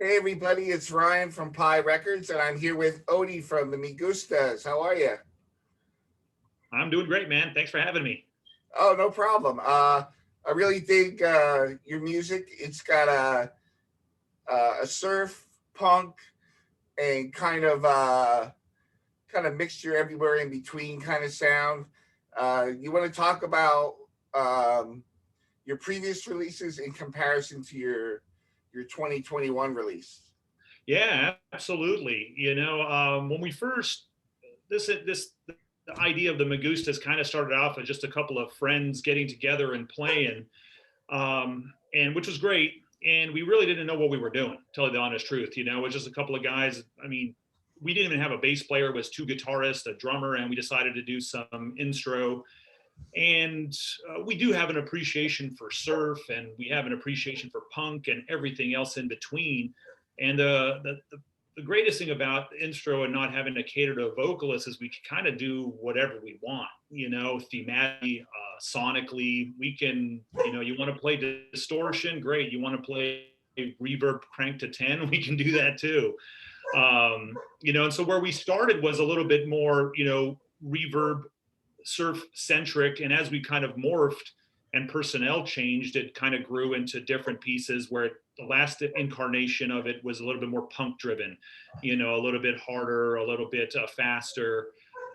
Hey everybody, it's Ryan from Pi Records, and I'm here with Odie from the Me Gustas. How are you? I'm doing great, man. Thanks for having me. Oh, no problem. I really dig your music. It's got a surf, punk, and kind of mixture everywhere in between kind of sound. You want to talk about um, your previous releases in comparison to your 2021 release? Yeah, absolutely. When we first this the idea of the Magustas kind of started off as just a couple of friends getting together and playing, and which was great. And we really didn't know what we were doing. To tell you the honest truth, it was just a couple of guys. I mean, we didn't even have a bass player. It was two guitarists, a drummer, and we decided to do some intro. And we do have an appreciation for surf, and we have an appreciation for punk and everything else in between. And the greatest thing about the intro and not having to cater to a vocalist is we can kind of do whatever we want, thematically, sonically. We can, you want to play distortion, great. You want to play reverb crank to 10, we can do that too. And so where we started was a little bit more, reverb surf centric. And as we kind of morphed and personnel changed, it kind of grew into different pieces where the last incarnation of it was a little bit more punk driven, a little bit harder, a little bit faster.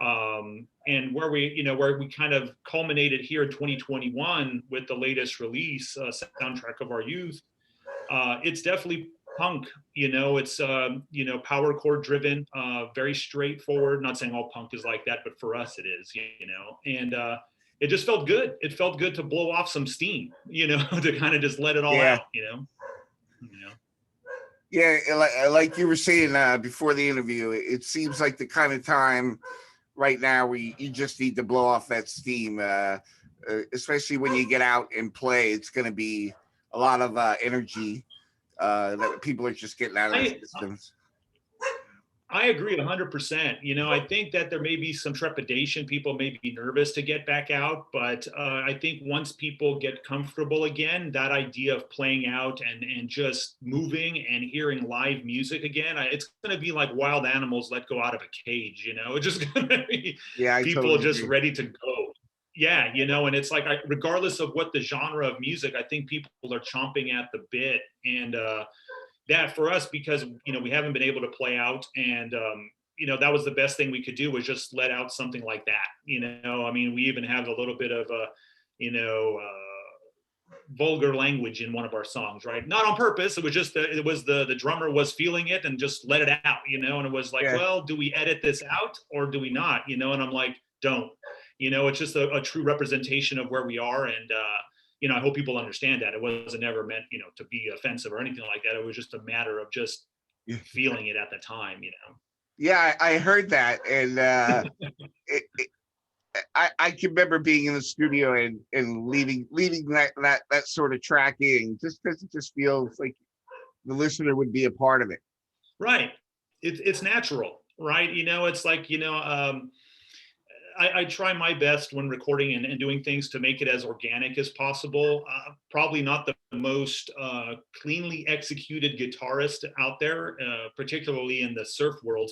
And where we kind of culminated here in 2021 with the latest release, Soundtrack of Our Youth, it's definitely punk. It's power chord driven, very straightforward. Not saying all punk is like that, but for us it is. And it just felt good. It felt good to blow off some steam, to kind of just let it all Yeah. out. You know. Yeah, like you were saying before the interview, it seems like the kind of time right now where you just need to blow off that steam, especially when you get out and play. It's going to be a lot of energy that people are just getting out of their I systems. I agree 100%. I think that there may be some trepidation. People may be nervous to get back out, but I think once people get comfortable again, that idea of playing out and just moving and hearing live music again, it's going to be like wild animals let go out of a cage. It's just going to be Yeah, I people totally just agree. ready to go. Yeah, and it's like, regardless of what the genre of music, I think people are chomping at the bit. And, that for us, because we haven't been able to play out, and that was the best thing we could do, was just let out something like that. I mean, we even have a little bit of a you know vulgar language in one of our songs, right? Not on purpose. It was just the drummer was feeling it and just let it out. And it was like, Yeah, well, do we edit this out or do we not? And I'm like, don't. It's just a true representation of where we are. And I hope people understand that it wasn't never meant, to be offensive or anything like that. It was just a matter of just yeah, feeling it at the time. yeah. I heard that, and it, I can remember being in the studio and leaving that sort of track in, just because it just feels like the listener would be a part of it. Right. It's natural, right? It's like, I try my best when recording and doing things to make it as organic as possible. Probably not the most cleanly executed guitarist out there, particularly in the surf world.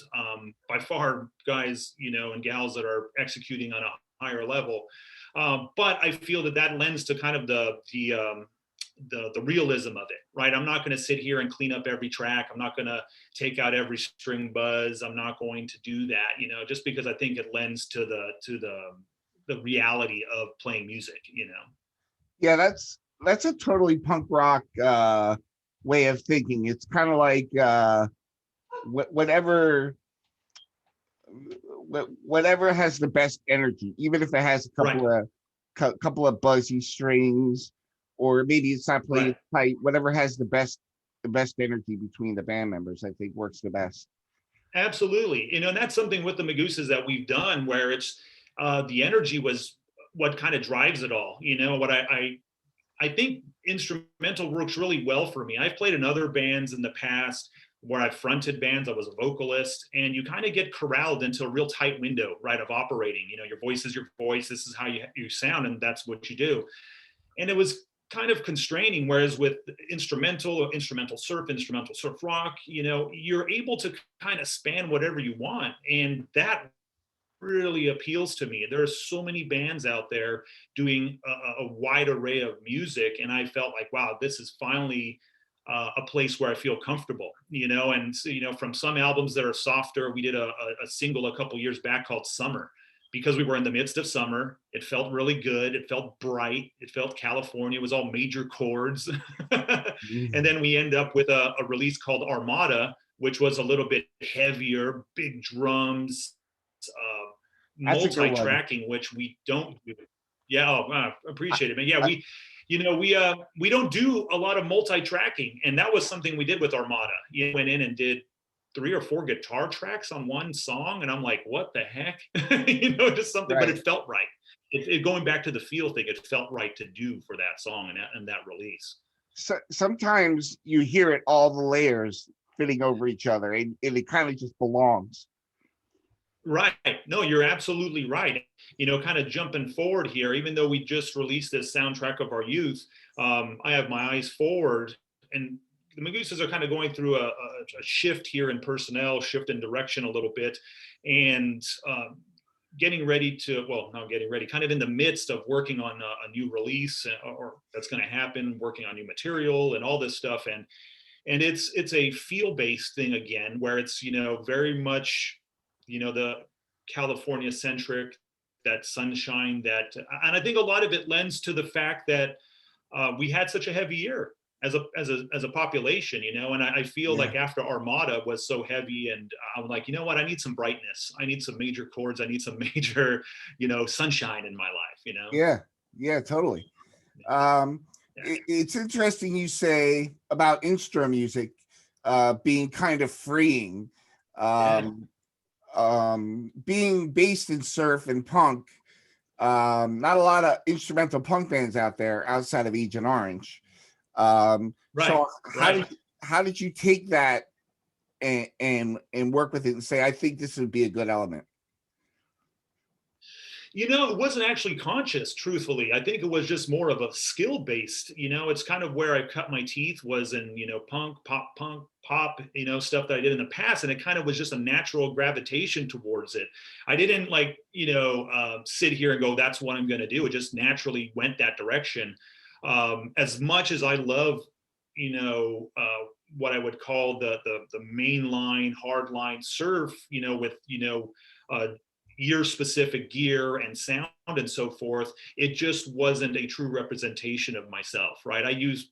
By far, guys, and gals that are executing on a higher level. But I feel that lends to kind of the realism of it, right? I'm not going to sit here and clean up every track. I'm not going to take out every string buzz. I'm not going to do that, just because I think it lends to the reality of playing music. Yeah, that's a totally punk rock way of thinking. It's kind of like whatever whatever has the best energy, even if it has a Right, couple of buzzy strings, or maybe it's not right. played tight. Whatever has the best energy between the band members, I think works the best. Absolutely. And that's something with the Magusas that we've done where it's the energy was what kind of drives it all. What I think instrumental works really well for me. I've played in other bands in the past where I've fronted bands. I was a vocalist, and you kind of get corralled into a real tight window, right, of operating. Your voice is your voice. This is how you sound, and that's what you do. And it was kind of constraining. Whereas with instrumental surf rock, you're able to kind of span whatever you want. And that really appeals to me. There are so many bands out there doing a wide array of music. And I felt like, wow, this is finally a place where I feel comfortable, and so, from some albums that are softer, we did a single a couple years back called Summer, because we were in the midst of summer. It felt really good. It felt bright. It felt California. It was all major chords. And then we end up with a release called Armada, which was a little bit heavier, big drums, multi-tracking, which we don't do. Yeah, appreciate it, man. Yeah, we don't do a lot of multi-tracking, and that was something we did with Armada. You went in and did 3 or 4 guitar tracks on one song, and I'm like, what the heck? Just something, right. But it felt right. Going back to the feel thing, it felt right to do for that song and that release. So sometimes you hear it, all the layers fitting over each other, and it kind of just belongs. Right. No, you're absolutely right. Kind of jumping forward here, even though we just released this soundtrack of our youth, I have my eyes forward, and the Me Gustas are kind of going through a shift here in personnel, shift in direction a little bit, and getting ready to, well, not getting ready, kind of in the midst of working on a new release, or that's going to happen, working on new material and all this stuff. And it's a feel-based thing again, where it's, very much, the California centric, that sunshine, and I think a lot of it lends to the fact that we had such a heavy year as a population, and I feel like after Armada was so heavy, and I'm like, you know what, I need some brightness, I need some major chords, I need some major, sunshine in my life, Yeah, totally. It's interesting you say about instru music being kind of freeing. Being based in surf and punk, not a lot of instrumental punk bands out there outside of Agent Orange. Right. So how did you take that and work with it and say, I think this would be a good element? It wasn't actually conscious, truthfully. I think it was just more of a skill based, it's kind of where I cut my teeth, was in, punk, pop, stuff that I did in the past. And it kind of was just a natural gravitation towards it. I didn't sit here and go, that's what I'm going to do. It just naturally went that direction. As much as I love, what I would call the mainline, hardline surf, with, year specific gear and sound and so forth, it just wasn't a true representation of myself, right? I use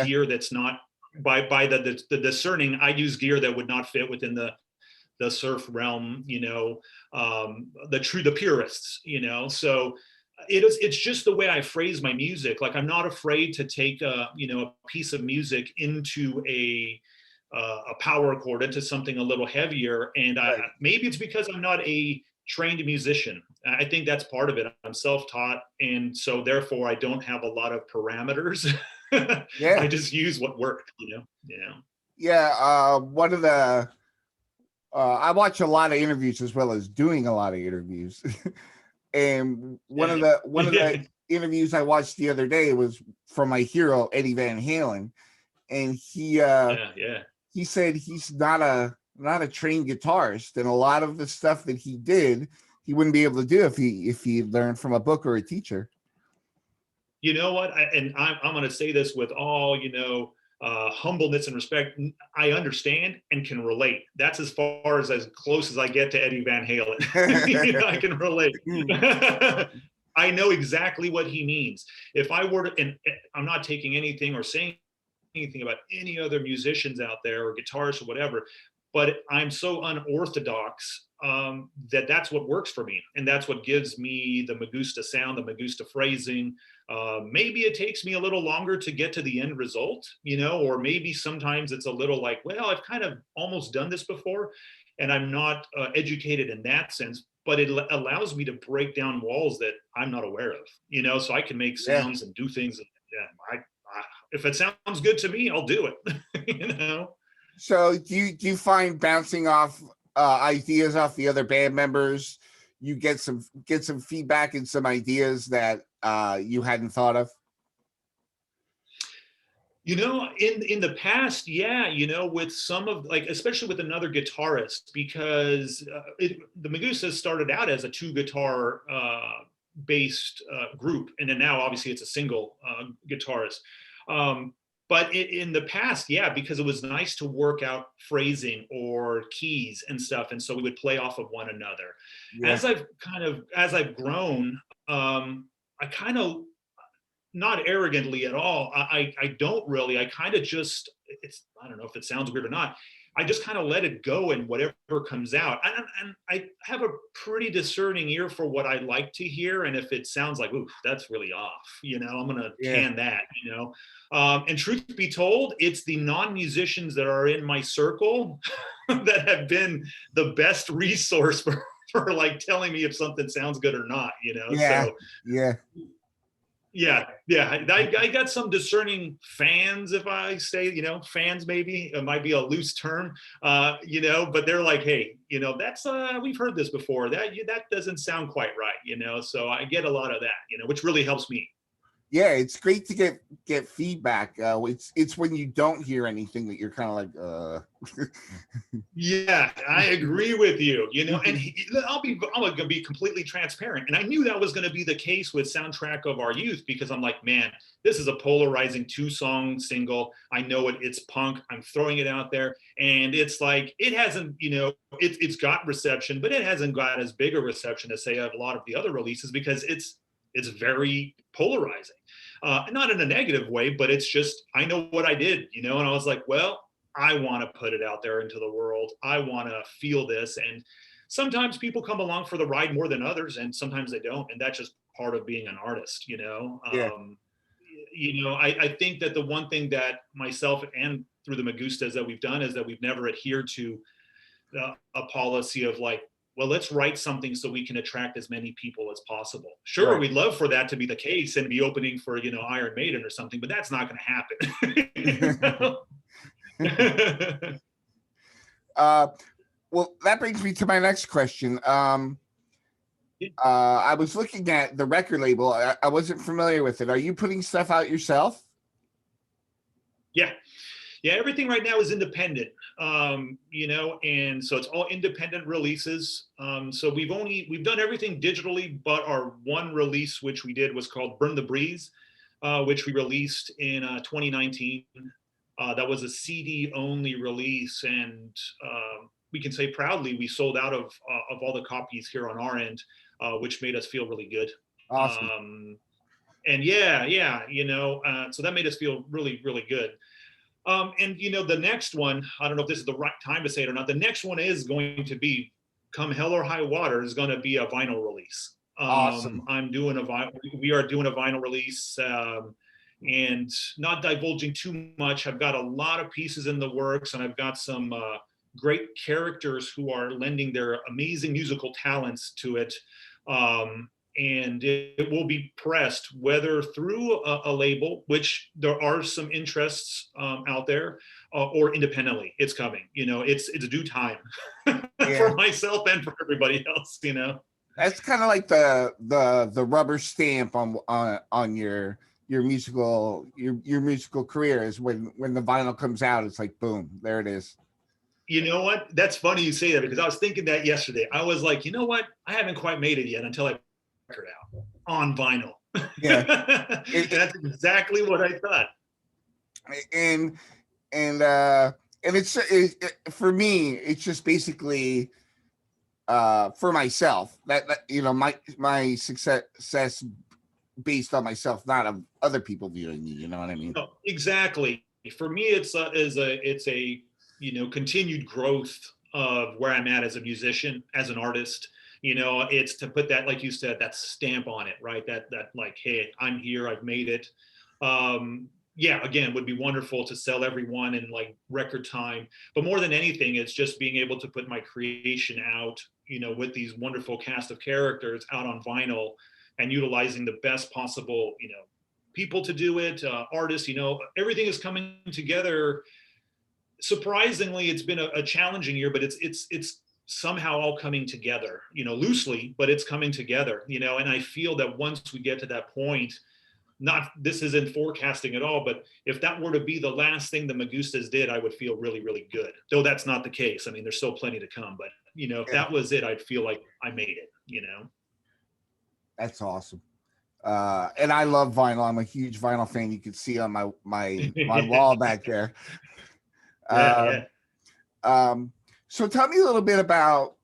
gear that's not, by the discerning, I use gear that would not fit within the surf realm, the purists, so it's just the way I phrase my music. Like, I'm not afraid to take a piece of music into a power chord, into something a little heavier, and maybe it's because I'm not a trained musician. I think that's part of it. I'm self-taught, and so therefore I don't have a lot of parameters. I just use what worked, one of the I watch a lot of interviews as well as doing a lot of interviews. And one of the interviews I watched the other day was from my hero Eddie Van Halen, and he said he's not a trained guitarist, and a lot of the stuff that he did, he wouldn't be able to do if he learned from a book or a teacher. You know what? I'm going to say this with all, humbleness and respect. I understand and can relate. That's as far as close as I get to Eddie Van Halen. I can relate. I know exactly what he means. If I were to, and I'm not taking anything or saying anything about any other musicians out there or guitarists or whatever, but I'm so unorthodox that's what works for me. And that's what gives me the Me Gusta sound, the Me Gusta phrasing. Maybe it takes me a little longer to get to the end result, or maybe sometimes it's a little like, well, I've kind of almost done this before, and I'm not educated in that sense, but it allows me to break down walls that I'm not aware of, so I can make sounds and do things. And, if it sounds good to me, I'll do it, So do you find bouncing off ideas off the other band members, you get some feedback and some ideas that you hadn't thought of? In the past, yeah, with some of, like, especially with another guitarist, because the Megusas started out as a two guitar based group, and then now obviously it's a single guitarist. Um, but in the past, yeah, because it was nice to work out phrasing or keys and stuff, and so we would play off of one another. Yeah, As I've grown, I kind of, not arrogantly at all. I don't really. I kind of just, it's, I don't know if it sounds weird or not. I just kind of let it go and whatever comes out. And I have a pretty discerning ear for what I like to hear. And if it sounds like, ooh, that's really off, I'm going to yeah, can that. And truth be told, it's the non-musicians that are in my circle that have been the best resource for like telling me if something sounds good or not. yeah, So yeah, yeah. I got some discerning fans, if I say, fans, maybe it might be a loose term, but they're like, hey, that's we've heard this before. That doesn't sound quite right. So I get a lot of that, which really helps me. yeah. It's great to get feedback. It's when you don't hear anything that you're kind of like, Yeah, I agree with you. And I'm gonna be completely transparent. And I knew that was gonna be the case with Soundtrack of Our Youth, because I'm like, man, this is a polarizing 2-song single. I know it's punk. I'm throwing it out there, and it's like it hasn't, it's got reception, but it hasn't got as big a reception as say a lot of the other releases, because it's very polarizing. Not in a negative way, but it's just, I know what I did, and I was like, well, I want to put it out there into the world. I want to feel this. And sometimes people come along for the ride more than others, and sometimes they don't. And that's just part of being an artist. yeah, I think that the one thing that myself and through the Me Gustas that we've done is that we've never adhered to a policy of like, well, let's write something so we can attract as many people as possible. Sure, right. we'd love for that to be the case and be opening for, Iron Maiden or something, but that's not going to happen. uh, well, that brings me to my next question. I was looking at the record label. I wasn't familiar with it. Are you putting stuff out yourself? Yeah. Yeah, everything right now is independent, and so it's all independent releases. So we've done everything digitally, but our one release, which we did, was called Burn the Breeze, which we released in 2019. That was a CD only release, and we can say proudly we sold out of all the copies here on our end, which made us feel really good. Awesome. And yeah, so that made us feel really, really good. And the next one, I don't know if this is the right time to say it or not. The next one is going to be, come hell or high water, is going to be a vinyl release. Awesome. We are doing a vinyl release, and not divulging too much. I've got a lot of pieces in the works, and I've got some great characters who are lending their amazing musical talents to it. And it will be pressed whether through a label, which there are some interests out there, or independently. It's coming. It's due time Yeah, for myself and for everybody else. that's kind of like the rubber stamp on your musical career is when the vinyl comes out. It's like boom, there it is. You know what? That's funny you say that, because I was thinking that yesterday. I was like, you know what? I haven't quite made it yet until I record out on vinyl. Yeah, And that's exactly what I thought. and and it's for me. It's just basically for myself that my success based on myself, not of other people viewing me. You know what I mean? No, exactly. For me, it's a continued growth of where I'm at as a musician, as an artist. It's to put that, like you said, that stamp on it, right? That like, hey, I'm here, I've made it. Yeah, again, would be wonderful to sell everyone in like record time. But more than anything, it's just being able to put my creation out, with these wonderful cast of characters out on vinyl, and utilizing the best possible, people to do it, artists. Everything is coming together. Surprisingly, it's been a challenging year, but it's somehow all coming together, loosely, but it's coming together. And I feel that once we get to that point, not, this isn't forecasting at all, but if that were to be the last thing the Me Gustas did, I would feel really, really good. Though that's not the case. I mean, there's still plenty to come, but you know, if Yeah, that was it, I'd feel like I made it, you know? that's awesome. And I love vinyl. I'm a huge vinyl fan. You can see on my wall back there. Yeah, Um, yeah. so tell me a little bit about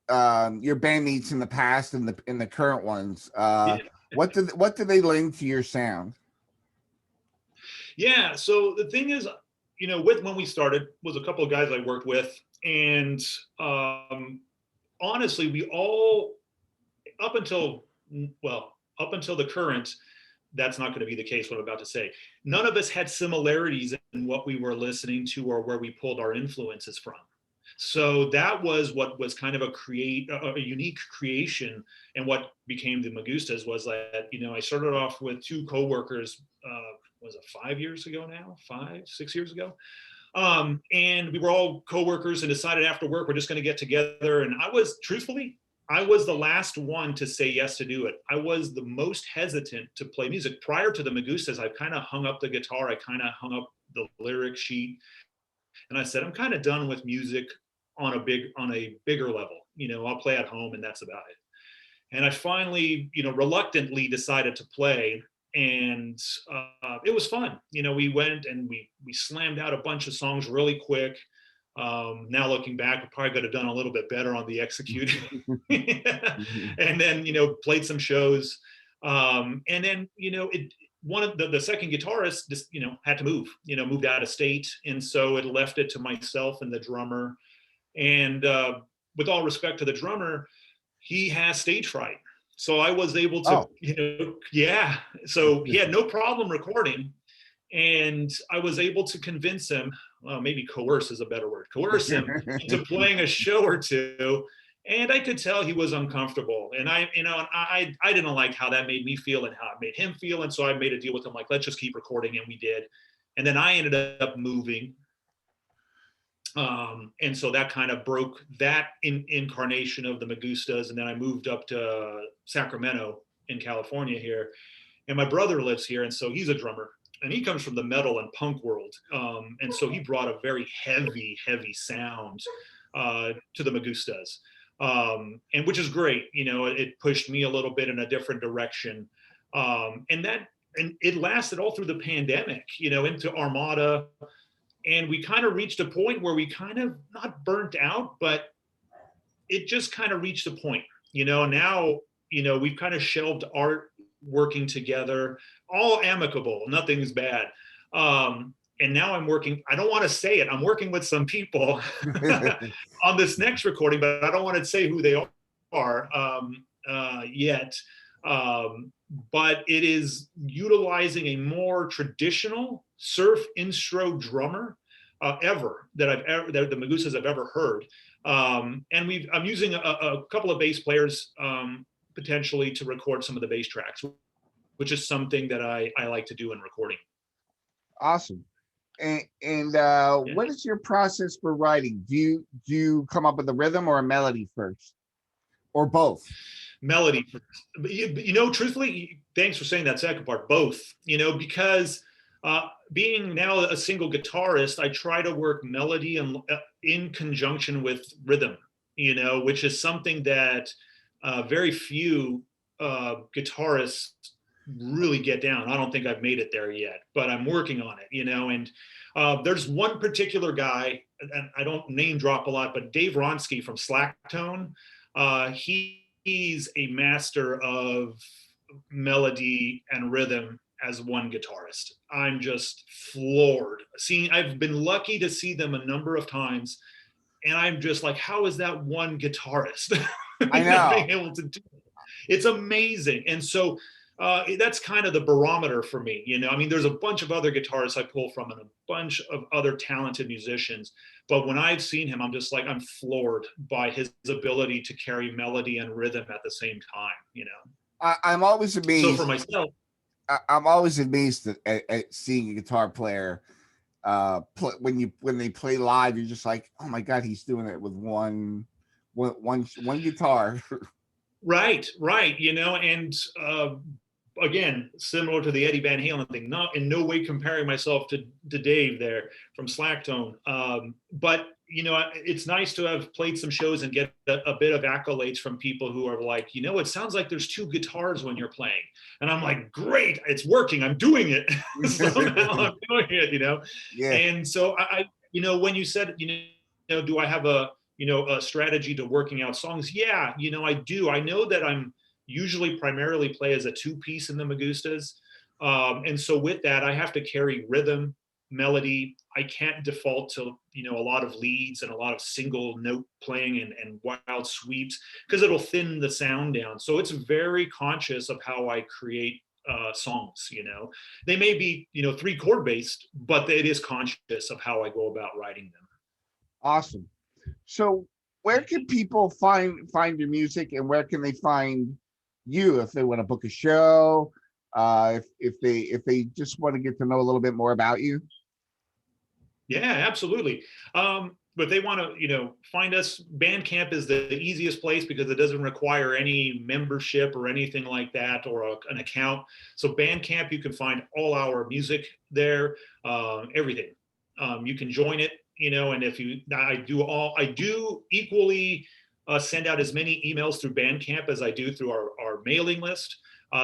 your bandmates in the past and the current ones. Yeah. What do they lend to your sound? Yeah. So the thing is, you know, with when we started was a couple of guys I worked with, and honestly, we all up until well, up until the current, that's not going to be the case. What I'm about to say, none of us had similarities in what we were listening to or where we pulled our influences from. So that was what was kind of a unique creation, and what became the Me Gustas was that, you know, I started off with two coworkers. Was it 5 years ago now? 5, 6 years ago, and we were all coworkers and decided after work we're just going to get together. And I was, truthfully, I was the last one to say yes to do it. I was the most hesitant to play music. Prior to the Me Gustas, I kind of hung up the guitar, I kind of hung up the lyric sheet, and I said, I'm kind of done with music on a bigger level. You know, I'll play at home and that's about it. And I finally, you know, reluctantly decided to play, and it was fun. You know, we went and we slammed out a bunch of songs really quick. Now looking back, we probably could have done a little bit better on the executing. And then, you know, played some shows, and then, you know, it one of the second guitarist just, you know, had to move, you know, moved out of state, and so it left it to myself and the drummer. And with all respect to the drummer, he has stage fright. So I was able to, Oh, you know, yeah. So he had no problem recording. And I was able to convince him, well, maybe coerce is a better word, coerce him into playing a show or two. And I could tell he was uncomfortable. And I, you know, I didn't like how that made me feel and how it made him feel. And so I made a deal with him, like, let's just keep recording. And we did. And then I ended up moving, and so that kind of broke that incarnation of the Me Gustas. And then I moved up to Sacramento in California here, and my brother lives here, and so he's a drummer, and he comes from the metal and punk world, and so he brought a very heavy sound to the Me Gustas, and which is great. You know, it pushed me a little bit in a different direction, and it lasted all through the pandemic. You know, into Armada, and we kind of reached a point where we kind of not burnt out, but it just kind of reached a point. You know, now, you know, we've kind of shelved art, working together, all amicable, nothing's bad. And now I'm working, I don't want to say it, I'm working with some people on this next recording, but I don't want to say who they are yet. But it is utilizing a more traditional surf instro drummer that the Me Gustas have ever heard. And I'm using a couple of bass players, potentially, to record some of the bass tracks, which is something that I like to do in recording. awesome. And Yeah. what is your process for writing? Do you come up with a rhythm or a melody first, or both? Melody. But you know, truthfully, thanks for saying that second part, both, you know, because being now a single guitarist, I try to work melody and in conjunction with rhythm, you know, which is something that very few guitarists really get down. I don't think I've made it there yet, but I'm working on it, you know. And there's one particular guy, and I don't name drop a lot, but Dave Ronsky from Slacktone, he's a master of melody and rhythm as one guitarist. I'm just floored. I've been lucky to see them a number of times, and I'm just like, how is that one guitarist I know. being able to do it? It's amazing. And so that's kind of the barometer for me. You know, I mean, there's a bunch of other guitarists I pull from and a bunch of other talented musicians. But when I've seen him, I'm just like, I'm floored by his ability to carry melody and rhythm at the same time, you know. I'm always So amazed. for myself, I'm always amazed at seeing a guitar player. When they play live, you're just like, oh my god, he's doing it with one guitar. right, you know, and again, similar to the Eddie Van Halen thing, not in no way comparing myself to Dave there from Slacktone. But you know, it's nice to have played some shows and get a bit of accolades from people who are like, you know, it sounds like there's two guitars when you're playing. And I'm like, great, it's working. I'm doing it. Somehow I'm doing it, you know? Yeah. And so you know, when you said, you know, do I have a, you know, a strategy to working out songs? Yeah, you know, I do. I know that I'm usually primarily play as a two-piece in the Me Gustas. And so with that, I have to carry rhythm, melody. I can't default to, you know, a lot of leads and a lot of single note playing and wild sweeps, because it'll thin the sound down. So it's very conscious of how I create songs. You know, they may be, you know, 3 chord based, but it is conscious of how I go about writing them. Awesome. So where can people find your music, and where can they find you if they want to book a show? If they just want to get to know a little bit more about you? Yeah, absolutely. But they want to, you know, find us. Bandcamp is the easiest place because it doesn't require any membership or anything like that, or an account. So Bandcamp, you can find all our music there, everything. You can join it, you know, and if you, I do equally send out as many emails through Bandcamp as I do through our mailing list.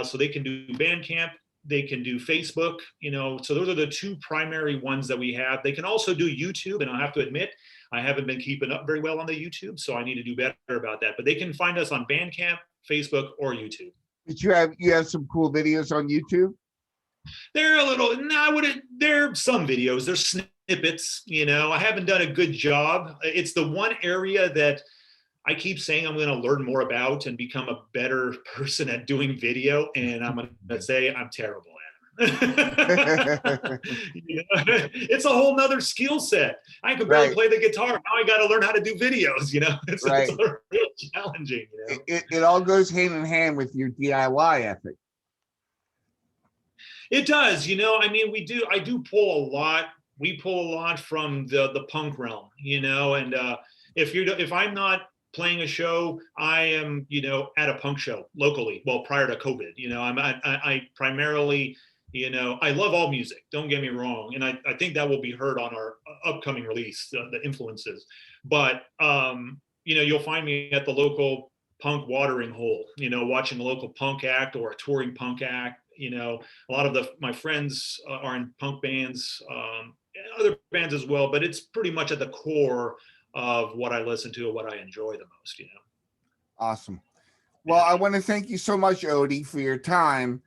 So they can do Bandcamp, they can do Facebook, you know, so those are the 2 primary ones that we have. They can also do YouTube, and I'll have to admit, I haven't been keeping up very well on the YouTube, so I need to do better about that. But they can find us on Bandcamp, Facebook, or YouTube. But you have some cool videos on YouTube? They're a little, they're some videos, they're snippets, you know. I haven't done a good job. It's the one area that I keep saying I'm going to learn more about and become a better person at doing video, and I'm going to say I'm terrible at it. You know, it's a whole nother skill set. I can barely play the guitar. Now I got to learn how to do videos. You know, it's real challenging. You know? It all goes hand in hand with your DIY ethic. It does. You know, I mean, I do pull a lot. We pull a lot from the punk realm. You know, and if I'm not playing a show, I am, you know, at a punk show locally. Well, prior to COVID, you know, I primarily, you know, I love all music. Don't get me wrong, and I think that will be heard on our upcoming release, the influences. But you know, you'll find me at the local punk watering hole. You know, watching a local punk act or a touring punk act. You know, a lot of my friends are in punk bands, other bands as well. But it's pretty much at the core of what I listen to and what I enjoy the most, you know. Awesome. Well, I want to thank you so much, Odie, for your time.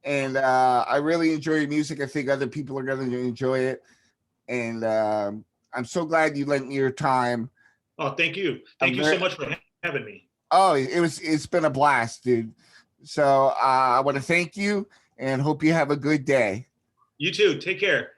And I really enjoy your music. I think other people are going to enjoy it. And I'm so glad you lent me your time. Oh, thank you. Thank you so much for having me. Oh, it's been a blast, dude. So I want to thank you and hope you have a good day. You too. Take care.